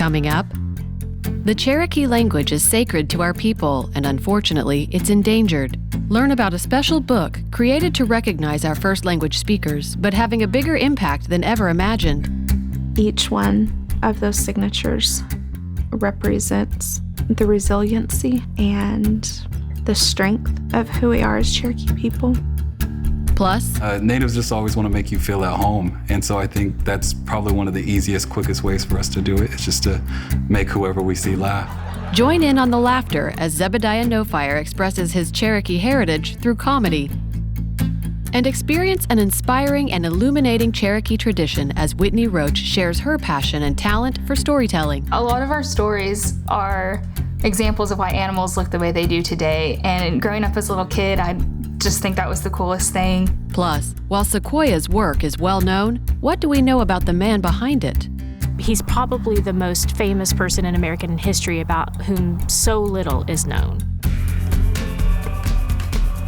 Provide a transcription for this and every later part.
coming up. The Cherokee language is sacred to our people, and unfortunately, it's endangered. Learn about a special book created to recognize our first language speakers, but having a bigger impact than ever imagined. Each one of those signatures represents the resiliency and the strength of who we are as Cherokee people. Plus, natives just always want to make you feel at home. And so I think that's probably one of the easiest, quickest ways for us to do it. It's just to make whoever we see laugh. Join in on the laughter as Zebadiah Nofire expresses his Cherokee heritage through comedy. And experience an inspiring and illuminating Cherokee tradition as Whitney Roach shares her passion and talent for storytelling. A lot of our stories are examples of why animals look the way they do today. And growing up as a little kid, I just think that was the coolest thing. Plus, while Sequoyah's work is well known, what do we know about the man behind it? He's probably the most famous person in American history about whom so little is known.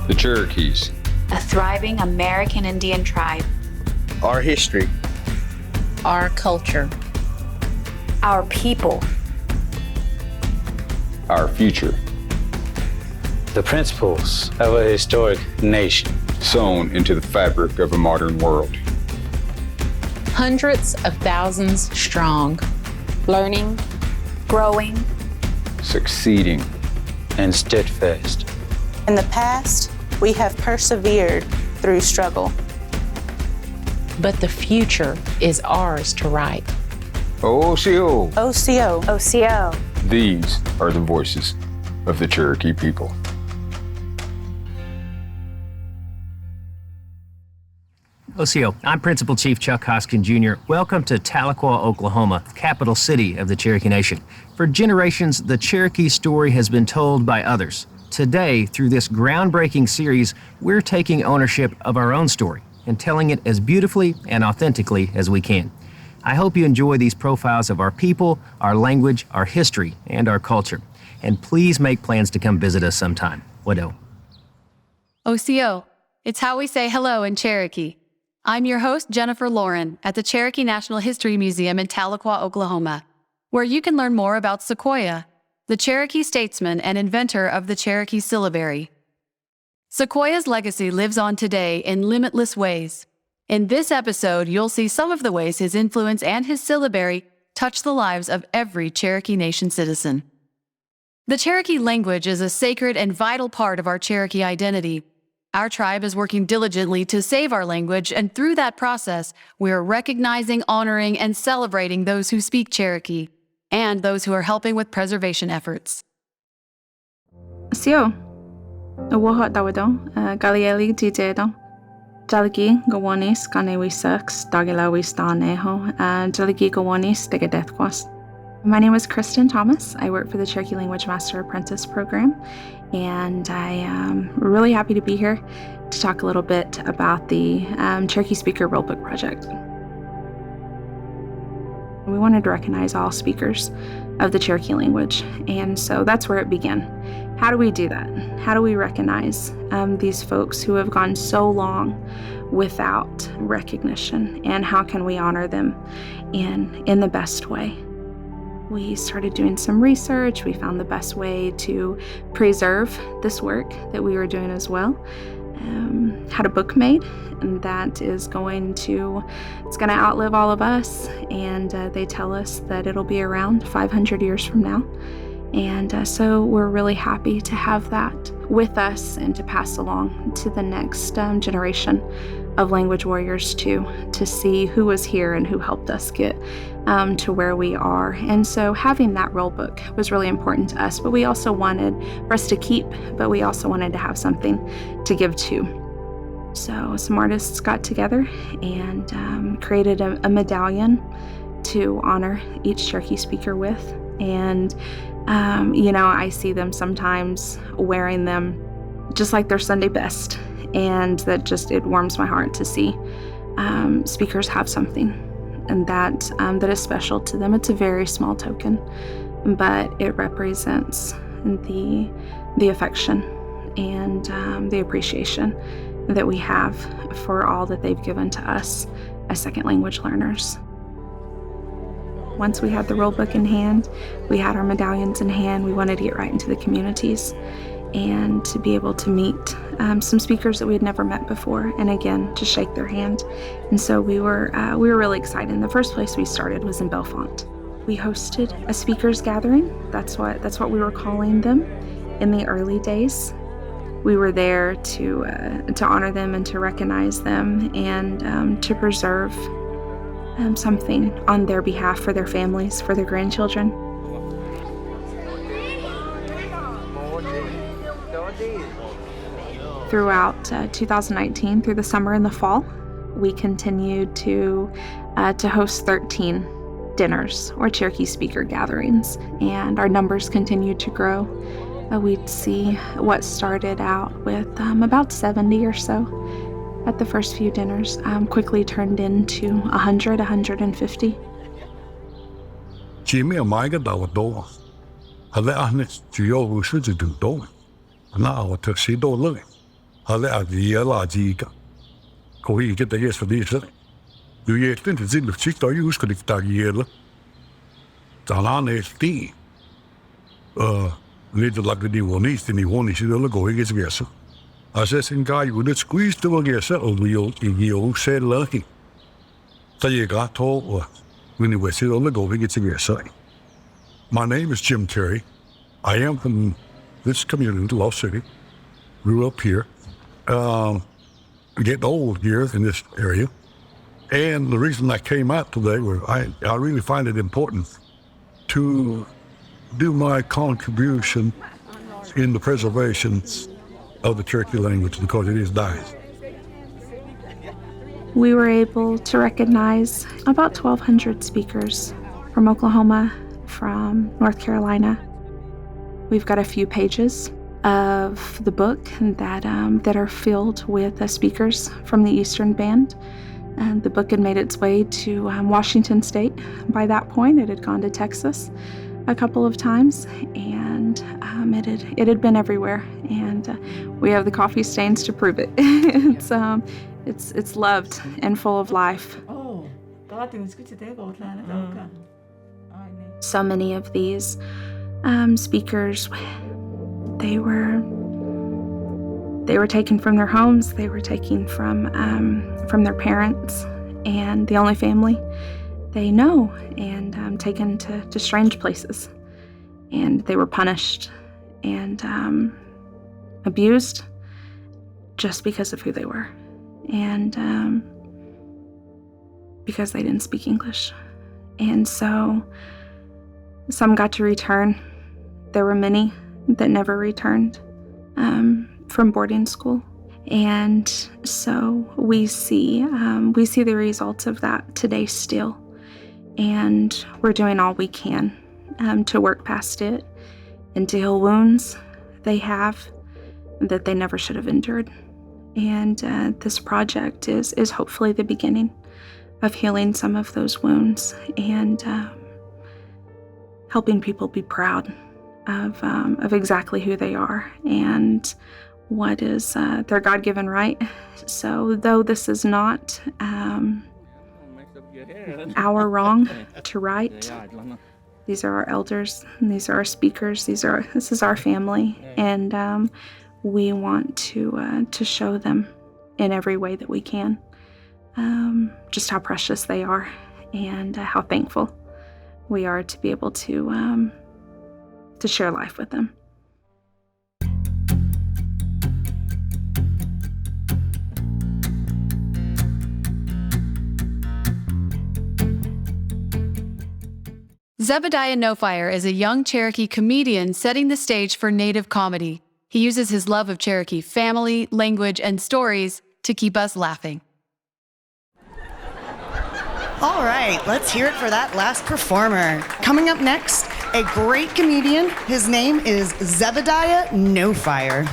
The Cherokees. A thriving American Indian tribe. Our history. Our culture. Our people. Our future. The principles of a historic nation. Sewn into the fabric of a modern world. Hundreds of thousands strong. Learning. Growing. Succeeding. And steadfast. In the past, we have persevered through struggle. But the future is ours to write. Osiyo. Osiyo. Osiyo. These are the voices of the Cherokee people. Osiyo, I'm Principal Chief Chuck Hoskin Jr. Welcome to Tahlequah, Oklahoma, capital city of the Cherokee Nation. For generations, the Cherokee story has been told by others. Today, through this groundbreaking series, we're taking ownership of our own story and telling it as beautifully and authentically as we can. I hope you enjoy these profiles of our people, our language, our history, and our culture. And please make plans to come visit us sometime. Wado. Osiyo, it's how we say hello in Cherokee. I'm your host, Jennifer Lauren, at the Cherokee National History Museum in Tahlequah, Oklahoma, where you can learn more about Sequoyah, the Cherokee statesman and inventor of the Cherokee syllabary. Sequoyah's legacy lives on today in limitless ways. In this episode, you'll see some of the ways his influence and his syllabary touch the lives of every Cherokee Nation citizen. The Cherokee language is a sacred and vital part of our Cherokee identity. Our tribe is working diligently to save our language, and through that process, we are recognizing, honoring, and celebrating those who speak Cherokee and those who are helping with preservation efforts. Osiyo, wohot dawado, galieli titedo, jaliki gawanis kanewi sucks, dagelawi staneho, jaliki gawanis degadethkwas. My name is Kristen Thomas. I work for the Cherokee Language Master Apprentice Program, and I am really happy to be here to talk a little bit about the Cherokee Speaker Rulebook Project. We wanted to recognize all speakers of the Cherokee language, and so that's where it began. How do we do that? How do we recognize these folks who have gone so long without recognition, and how can we honor them in the best way? We started doing some research. We found the best way to preserve this work that we were doing as well. Had a book made, and that is going to outlive all of us, and they tell us that it'll be around 500 years from now. And so we're really happy to have that with us and to pass along to the next generation of language warriors to see who was here and who helped us get to where we are. And so having that roll book was really important to us, but we also wanted for us to keep, but we also wanted to have something to give to. So some artists got together and created a medallion to honor each Cherokee speaker with. And I see them sometimes wearing them just like their Sunday best, and it warms my heart to see speakers have something and that is special to them. It's a very small token, but it represents the affection and the appreciation that we have for all that they've given to us as second language learners. Once we had the rule book in hand, we had our medallions in hand, we wanted to get right into the communities and to be able to meet some speakers that we had never met before, and again, to shake their hand. And so we were really excited. And the first place we started was in Bellefonte. We hosted a speakers gathering. That's what we were calling them in the early days. We were there to honor them and to recognize them and to preserve something on their behalf for their families, for their grandchildren. Throughout 2019, through the summer and the fall, we continued to host 13 dinners or Cherokee speaker gatherings, and our numbers continued to grow. We'd see what started out with about 70 or so at the first few dinners, quickly turned into 100, 150. Jimmy and Mike are door. Hale to your to do door. Now to see door living. Hale the yellow jiga. Go he get the yes for this. Do you think it's in the chick or use could if that yellow? Talan is tea. Little like the one east in the one is the go against guess. I says in guy would it squeeze to a guess of you said lucky. So you got told when you were still on the go against guess. My name is Jim Terry. I am from this community, Lost City. Grew up here. Getting old here in this area. And the reason I came out today was I really find it important to do my contribution in the preservation of the Cherokee language because it is dying. We were able to recognize about 1,200 speakers from Oklahoma, from North Carolina. We've got a few pages of the book that are filled with speakers from the Eastern Band. And the book had made its way to Washington State. By that point, it had gone to Texas a couple of times, and it had been everywhere. And we have the coffee stains to prove it. It's loved and full of life. So many of these speakers, they were taken from their homes. They were taken from their parents and the only family they know, and taken to strange places. And they were punished and abused just because of who they were, and because they didn't speak English. And so some got to return. There were many that never returned from boarding school. And so we see the results of that today still. And we're doing all we can to work past it and to heal wounds they have that they never should have endured. And this project is hopefully the beginning of healing some of those wounds and helping people be proud of exactly who they are and what is their God-given right. So though this is not our wrong to right, these are our elders, and these are our speakers, this is our family, and we want to show them in every way that we can just how precious they are and how thankful we are to be able to share life with them. Zebadiah Nofire is a young Cherokee comedian setting the stage for Native comedy. He uses his love of Cherokee family, language, and stories to keep us laughing. All right, let's hear it for that last performer. Coming up next, a great comedian. His name is Zebadiah Nofire.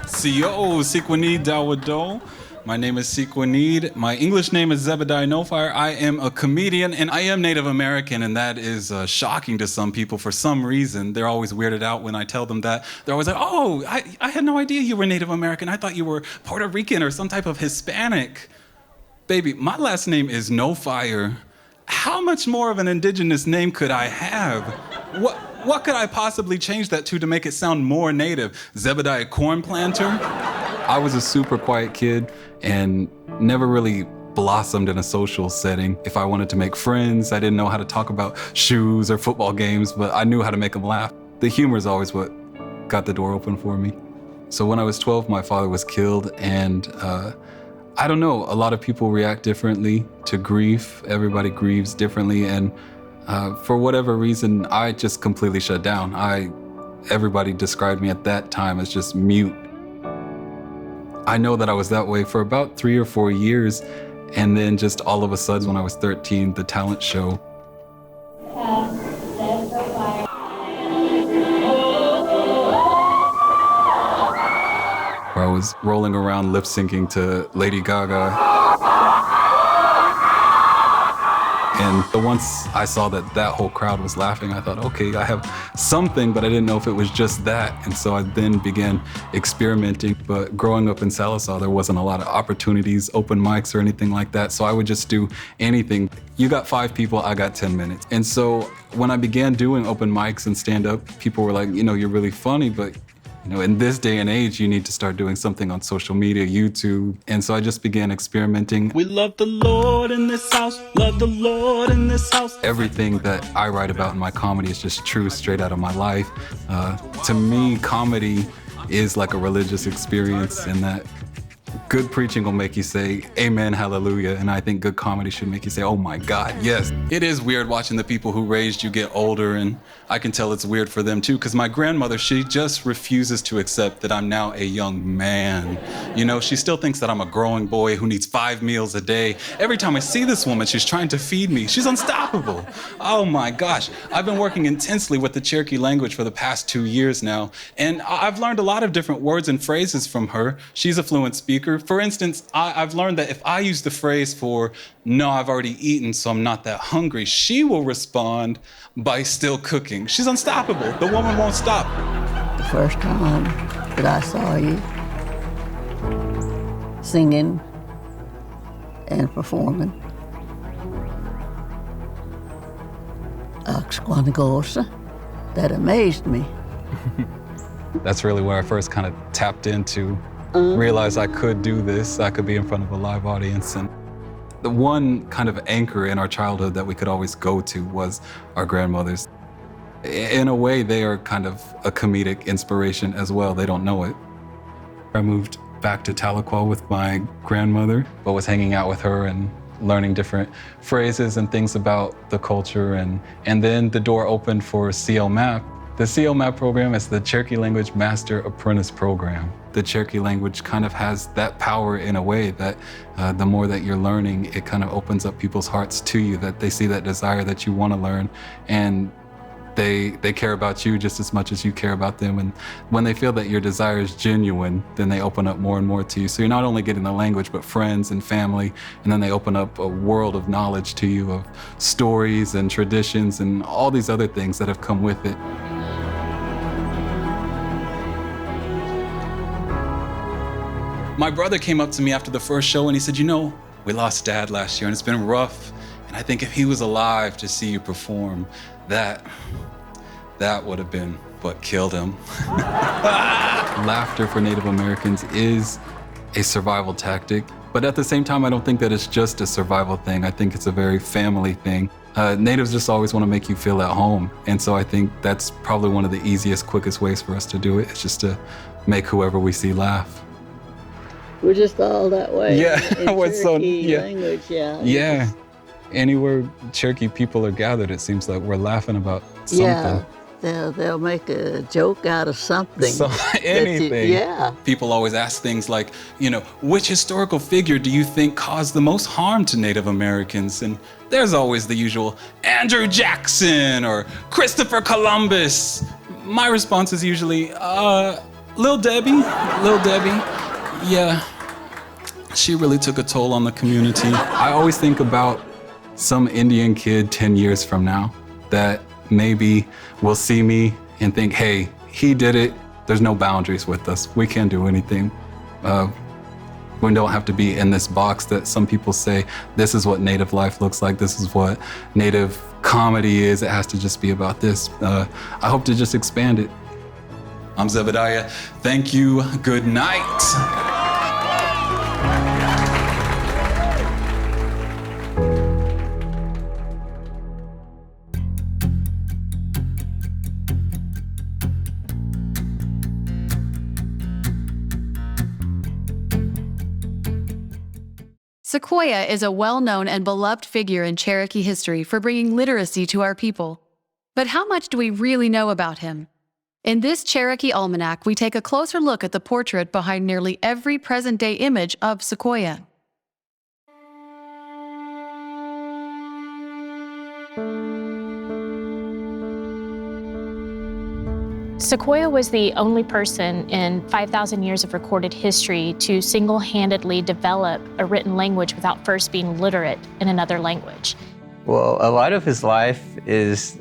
Osiyo, Sequoyah Dawado. My name is Sequoyah. My English name is Zebadiah Nofire. I am a comedian and I am Native American, and that is shocking to some people for some reason. They're always weirded out when I tell them that. They're always like, oh, I had no idea you were Native American. I thought you were Puerto Rican or some type of Hispanic. Baby, my last name is Nofire. How much more of an indigenous name could I have? What could I possibly change that to make it sound more native? Zebadiah Corn Planter? I was a super quiet kid and never really blossomed in a social setting. If I wanted to make friends, I didn't know how to talk about shoes or football games, but I knew how to make them laugh. The humor is always what got the door open for me. So when I was 12, my father was killed, and I don't know, a lot of people react differently to grief. Everybody grieves differently, and for whatever reason, I just completely shut down. Everybody described me at that time as just mute. I know that I was that way for about 3 or 4 years, and then just all of a sudden when I was 13, the talent show. Where I was rolling around lip syncing to Lady Gaga. And once I saw that whole crowd was laughing, I thought, okay, I have something, but I didn't know if it was just that. And so I then began experimenting. But growing up in Sallisaw, there wasn't a lot of opportunities, open mics or anything like that. So I would just do anything. You got 5 people, I got 10 minutes. And so when I began doing open mics and stand-up, people were like, you're really funny, but in this day and age, you need to start doing something on social media, YouTube. And so I just began experimenting. We love the Lord in this house, love the Lord in this house. Everything that I write about in my comedy is just true, straight out of my life. To me, comedy is like a religious experience in that good preaching will make you say, amen, hallelujah. And I think good comedy should make you say, oh my God, yes. It is weird watching the people who raised you get older, and I can tell it's weird for them too, because my grandmother, she just refuses to accept that I'm now a young man. She still thinks that I'm a growing boy who needs 5 meals a day. Every time I see this woman, she's trying to feed me. She's unstoppable. Oh my gosh. I've been working intensely with the Cherokee language for the past 2 years now, and I've learned a lot of different words and phrases from her. She's a fluent speaker. For instance, I've learned that if I use the phrase for, no, I've already eaten, so I'm not that hungry, she will respond by still cooking. She's unstoppable. The woman won't stop. The first time that I saw you singing and performing, that amazed me. That's really where I first kind of tapped into, realized I could do this, I could be in front of a live audience. And the one kind of anchor in our childhood that we could always go to was our grandmothers. In a way, they are kind of a comedic inspiration as well. They don't know it. I moved back to Tahlequah with my grandmother, but was hanging out with her and learning different phrases and things about the culture. And then the door opened for CLMAP. The CLMAP program is the Cherokee Language Master Apprentice Program. The Cherokee language kind of has that power in a way that the more that you're learning, it kind of opens up people's hearts to you, that they see that desire that you want to learn, and they care about you just as much as you care about them. And when they feel that your desire is genuine, then they open up more and more to you. So you're not only getting the language, but friends and family, and then they open up a world of knowledge to you, of stories and traditions and all these other things that have come with it. My brother came up to me after the first show and he said, we lost Dad last year and it's been rough. And I think if he was alive to see you perform, that would have been what killed him. Laughter for Native Americans is a survival tactic. But at the same time, I don't think that it's just a survival thing. I think it's a very family thing. Natives just always want to make you feel at home. And so I think that's probably one of the easiest, quickest ways for us to do it. It's just to make whoever we see laugh. We're just all that way. Yeah, in Cherokee language, yeah. Yeah, anywhere Cherokee people are gathered, it seems like we're laughing about something. Yeah, they'll make a joke out of something. Anything. Yeah. People always ask things like, which historical figure do you think caused the most harm to Native Americans? And there's always the usual Andrew Jackson or Christopher Columbus. My response is usually, Lil Debbie. Yeah, she really took a toll on the community. I always think about some Indian kid 10 years from now that maybe will see me and think, hey, he did it. There's no boundaries with us. We can't do anything. We don't have to be in this box that some people say, this is what Native life looks like, this is what Native comedy is, it has to just be about this. I hope to just expand it. I'm Zebadiah. Thank you. Good night. Sequoyah is a well-known and beloved figure in Cherokee history for bringing literacy to our people. But how much do we really know about him? In this Cherokee Almanac, we take a closer look at the portrait behind nearly every present-day image of Sequoyah. Sequoyah was the only person in 5,000 years of recorded history to single-handedly develop a written language without first being literate in another language. Well, a lot of his life is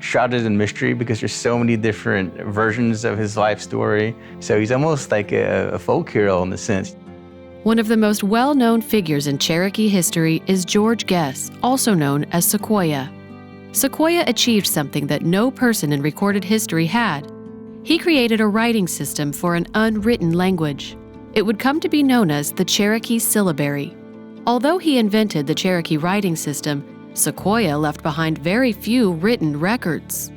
shrouded in mystery because there's so many different versions of his life story. So he's almost like a folk hero in a sense. One of the most well-known figures in Cherokee history is George Guess, also known as Sequoyah. Sequoyah achieved something that no person in recorded history had. He created a writing system for an unwritten language. It would come to be known as the Cherokee syllabary. Although he invented the Cherokee writing system, Sequoyah left behind very few written records.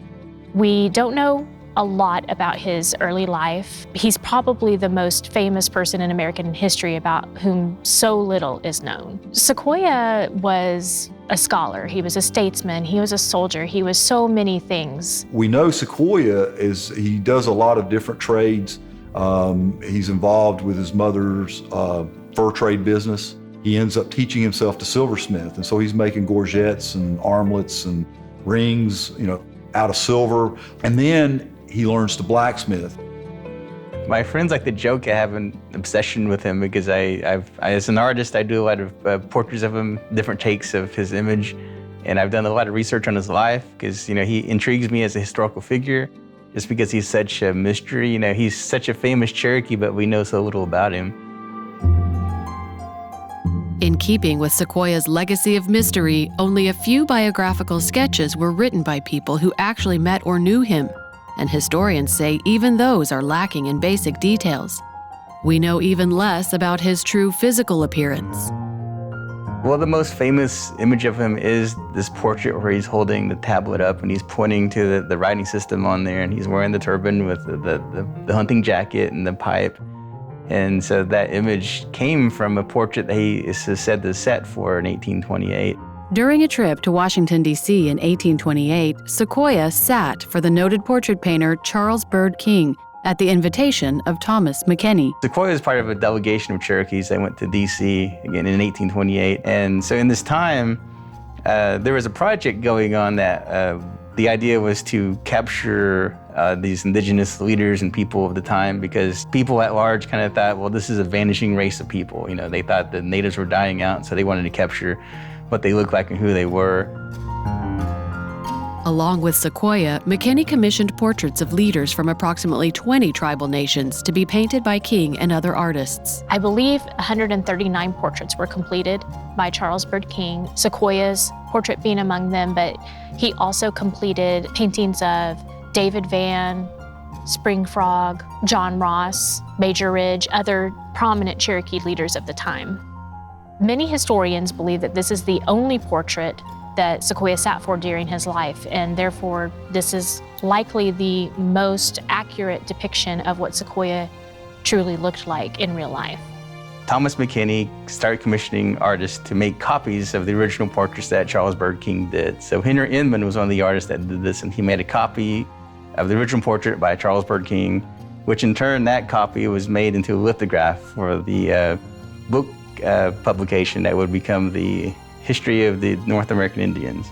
We don't know a lot about his early life. He's probably the most famous person in American history about whom so little is known. Sequoyah was a scholar, he was a statesman, he was a soldier, he was so many things. We know Sequoyah he does a lot of different trades. He's involved with his mother's fur trade business. He ends up teaching himself to silversmith, and so he's making gorgets and armlets and rings, out of silver. And then he learns to blacksmith. My friends like to joke I have an obsession with him because as an artist, I do a lot of portraits of him, different takes of his image, and I've done a lot of research on his life because he intrigues me as a historical figure, just because he's such a mystery. He's such a famous Cherokee, but we know so little about him. In keeping with Sequoyah's legacy of mystery, only a few biographical sketches were written by people who actually met or knew him. And historians say even those are lacking in basic details. We know even less about his true physical appearance. Well, the most famous image of him is this portrait where he's holding the tablet up and he's pointing to the writing system on there, and he's wearing the turban with the hunting jacket and the pipe. And so that image came from a portrait that he is said to set for in 1828. During a trip to Washington, D.C. in 1828, Sequoyah sat for the noted portrait painter Charles Bird King at the invitation of Thomas McKenney. Sequoyah is part of a delegation of Cherokees that went to D.C. again in 1828. And so in this time, there was a project going on that the idea was to capture these indigenous leaders and people of the time, because people at large kind of thought, well, this is a vanishing race of people. They thought the natives were dying out, so they wanted to capture what they looked like and who they were. Along with Sequoyah, McKenney commissioned portraits of leaders from approximately 20 tribal nations to be painted by King and other artists. I believe 139 portraits were completed by Charles Bird King, Sequoyah's portrait being among them, but he also completed paintings of David Van, Spring Frog, John Ross, Major Ridge, other prominent Cherokee leaders of the time. Many historians believe that this is the only portrait that Sequoyah sat for during his life, and therefore this is likely the most accurate depiction of what Sequoyah truly looked like in real life. Thomas McKenney started commissioning artists to make copies of the original portraits that Charles Bird King did. So Henry Inman was one of the artists that did this, and he made a copy of the original portrait by Charles Bird King, which in turn, that copy was made into a lithograph for the book publication that would become the History of the North American Indians.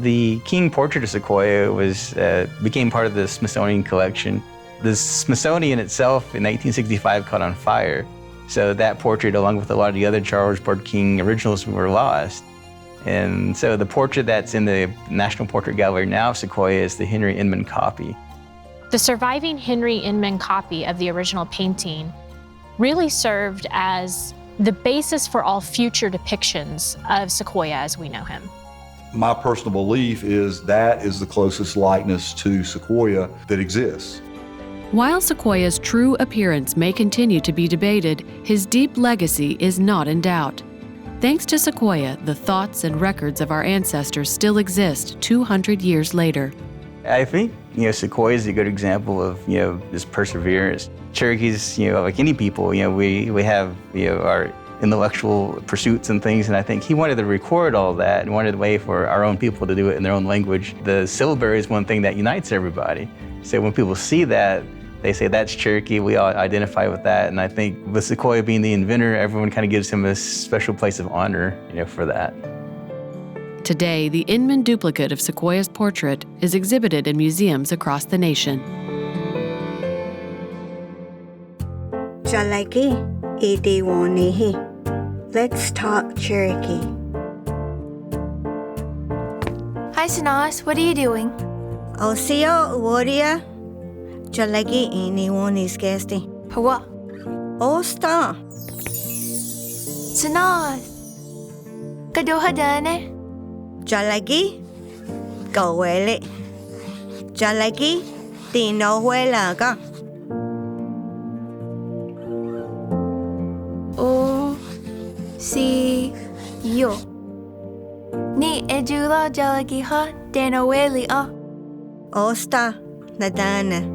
The King portrait of Sequoyah became part of the Smithsonian collection. The Smithsonian itself in 1965 caught on fire. So that portrait, along with a lot of the other Charles Bird King originals, were lost. And so the portrait that's in the National Portrait Gallery now of Sequoyah is the Henry Inman copy. The surviving Henry Inman copy of the original painting really served as the basis for all future depictions of Sequoyah as we know him. My personal belief is that is the closest likeness to Sequoyah that exists. While Sequoyah's true appearance may continue to be debated, his deep legacy is not in doubt. Thanks to Sequoyah, the thoughts and records of our ancestors still exist 200 years later. I think, Sequoyah is a good example of, this perseverance. Cherokees, like any people, we have, our intellectual pursuits and things, and I think he wanted to record all that and wanted a way for our own people to do it in their own language. The syllabary is one thing that unites everybody. So when people see that, they say, that's Cherokee, we all identify with that. And I think with Sequoyah being the inventor, everyone kind of gives him a special place of honor, for that. Today, the Inman duplicate of Sequoyah's portrait is exhibited in museums across the nation. Jalaki Idewonihi. Let's talk Cherokee. Hi, Sanas. What are you doing? Osiyo Warrior. Jalaki Idewoni's guesty. Hawa. Osta. Sanas. Kadoha dane. Jalaki. Gawele. Jalaki. Tino huelaga. Osiyo. Ni ejula jalaki ha denaweli a. Osta nadana.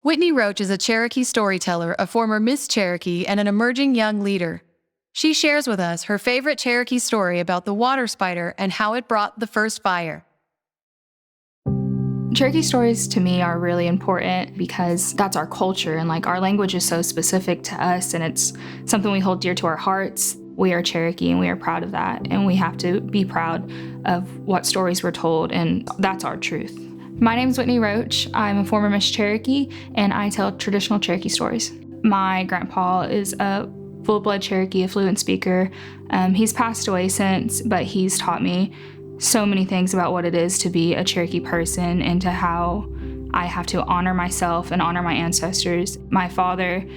Whitney Roach is a Cherokee storyteller, a former Miss Cherokee, and an emerging young leader. She shares with us her favorite Cherokee story about the water spider and how it brought the first fire. Cherokee stories to me are really important because that's our culture, and our language is so specific to us, and it's something we hold dear to our hearts. We are Cherokee and we are proud of that, and we have to be proud of what stories we're told, and that's our truth. My name is Whitney Roach. I'm a former Miss Cherokee, and I tell traditional Cherokee stories. My grandpa is a full-blood Cherokee, a fluent speaker. He's passed away since, but he's taught me so many things about what it is to be a Cherokee person and to how I have to honor myself and honor my ancestors. My father,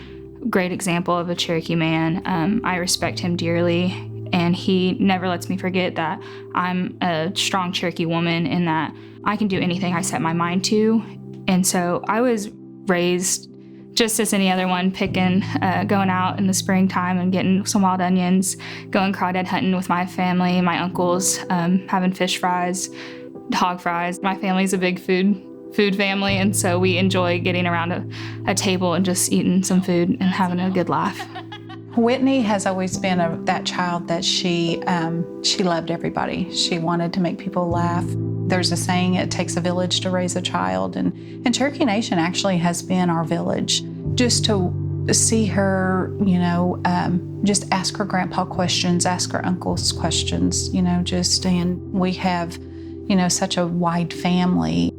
great example of a Cherokee man. I respect him dearly, and he never lets me forget that I'm a strong Cherokee woman and that I can do anything I set my mind to. And so I was raised just as any other one, picking, going out in the springtime and getting some wild onions, going crawdad hunting with my family, my uncles, having fish fries, hog fries. My family's a big food family, and so we enjoy getting around a table and just eating some food and having a good laugh. Whitney has always been that child that she loved everybody. She wanted to make people laugh. There's a saying, it takes a village to raise a child, and Cherokee Nation actually has been our village. Just to see her, just ask her grandpa questions, ask her uncles questions, and we have, such a wide family.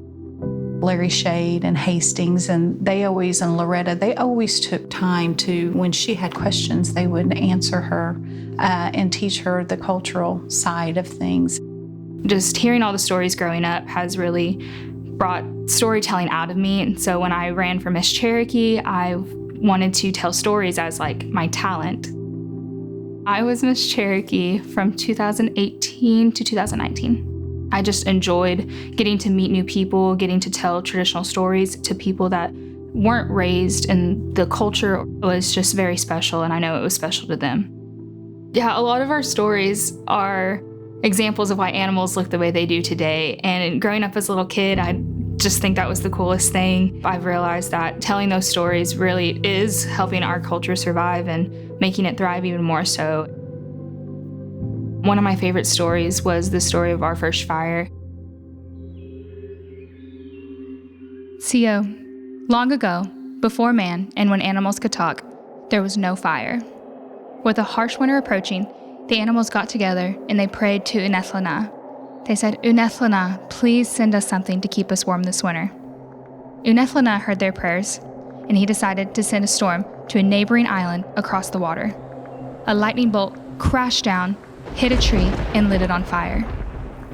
Larry Shade and Hastings, and Loretta, they always took time to, when she had questions, they would answer her and teach her the cultural side of things. Just hearing all the stories growing up has really brought storytelling out of me. And so when I ran for Miss Cherokee, I wanted to tell stories as my talent. I was Miss Cherokee from 2018 to 2019. I just enjoyed getting to meet new people, getting to tell traditional stories to people that weren't raised, and the culture was just very special, and I know it was special to them. Yeah, a lot of our stories are examples of why animals look the way they do today, and growing up as a little kid, I just think that was the coolest thing. I've realized that telling those stories really is helping our culture survive and making it thrive even more so. One of my favorite stories was the story of our first fire. Osiyo. Long ago, before man and when animals could talk, there was no fire. With a harsh winter approaching, The animals got together and they prayed to Unethlana. They said, Unethlana, please send us something to keep us warm this winter. Unethlana heard their prayers, and he decided to send a storm to a neighboring island across the water. A lightning bolt crashed down, hit a tree, and lit it on fire.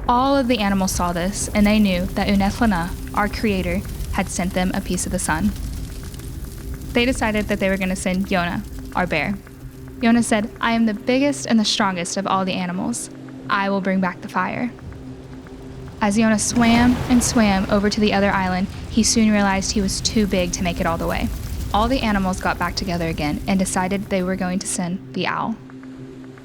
All of the animals saw this, and they knew that Unethlana, our creator, had sent them a piece of the sun. They decided that they were going to send Yonah, our bear. Yonah said, I am the biggest and the strongest of all the animals. I will bring back the fire. As Yonah swam and swam over to the other island, he soon realized he was too big to make it all the way. All the animals got back together again and decided they were going to send the owl.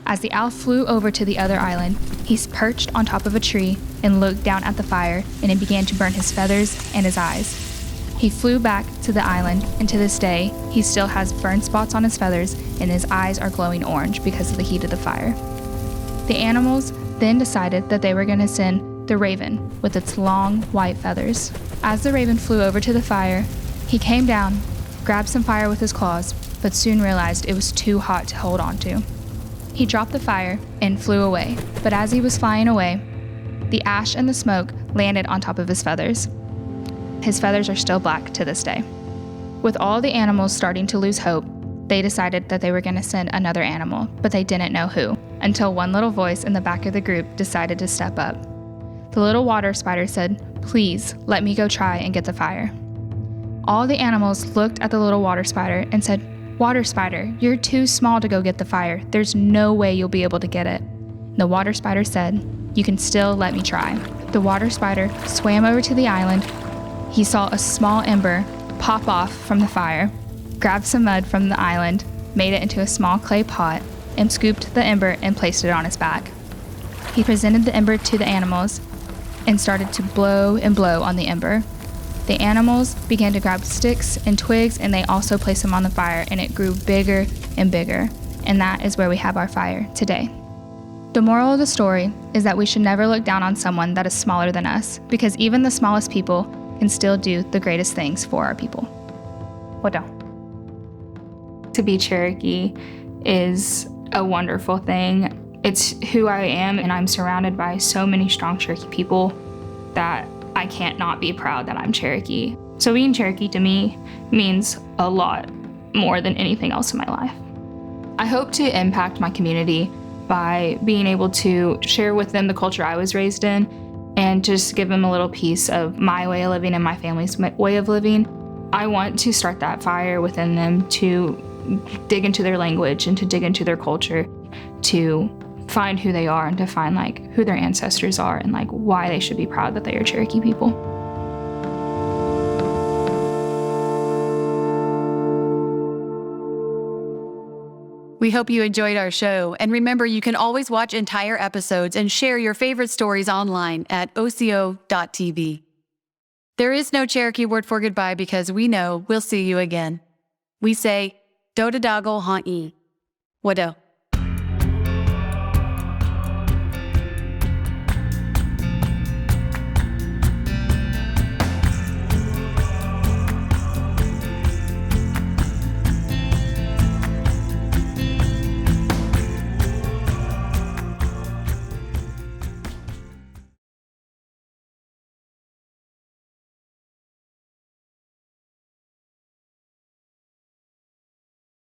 As the owl flew over to the other island, he perched on top of a tree and looked down at the fire, and it began to burn his feathers and his eyes. He flew back to the island, and to this day, he still has burned spots on his feathers, and his eyes are glowing orange because of the heat of the fire. The animals then decided that they were going to send the raven with its long white feathers. As the raven flew over to the fire, he came down, grabbed some fire with his claws, but soon realized it was too hot to hold on to. He dropped the fire and flew away, but as he was flying away, the ash and the smoke landed on top of his feathers. His feathers are still black to this day. With all the animals starting to lose hope, they decided that they were going to send another animal, but they didn't know who, until one little voice in the back of the group decided to step up. The little water spider said, "Please, let me go try and get the fire." All the animals looked at the little water spider and said, "Water spider, you're too small to go get the fire. There's no way you'll be able to get it." The water spider said, "You can still let me try." The water spider swam over to the island. He saw a small ember pop off from the fire, grabbed some mud from the island, made it into a small clay pot, and scooped the ember and placed it on his back. He presented the ember to the animals and started to blow and blow on the ember. The animals began to grab sticks and twigs, and they also placed them on the fire, and it grew bigger and bigger. And that is where we have our fire today. The moral of the story is that we should never look down on someone that is smaller than us, because even the smallest people can still do the greatest things for our people. Wada. To be Cherokee is a wonderful thing. It's who I am, and I'm surrounded by so many strong Cherokee people that I can't not be proud that I'm Cherokee. So being Cherokee to me means a lot more than anything else in my life. I hope to impact my community by being able to share with them the culture I was raised in and just give them a little piece of my way of living and my family's way of living. I want to start that fire within them to dig into their language and to dig into their culture, to find who they are and to find who their ancestors are and why they should be proud that they are Cherokee people. We hope you enjoyed our show, and remember you can always watch entire episodes and share your favorite stories online at Osiyo.tv. There is no Cherokee word for goodbye because we know we'll see you again. We say, Dodadago Ha'i. Wado.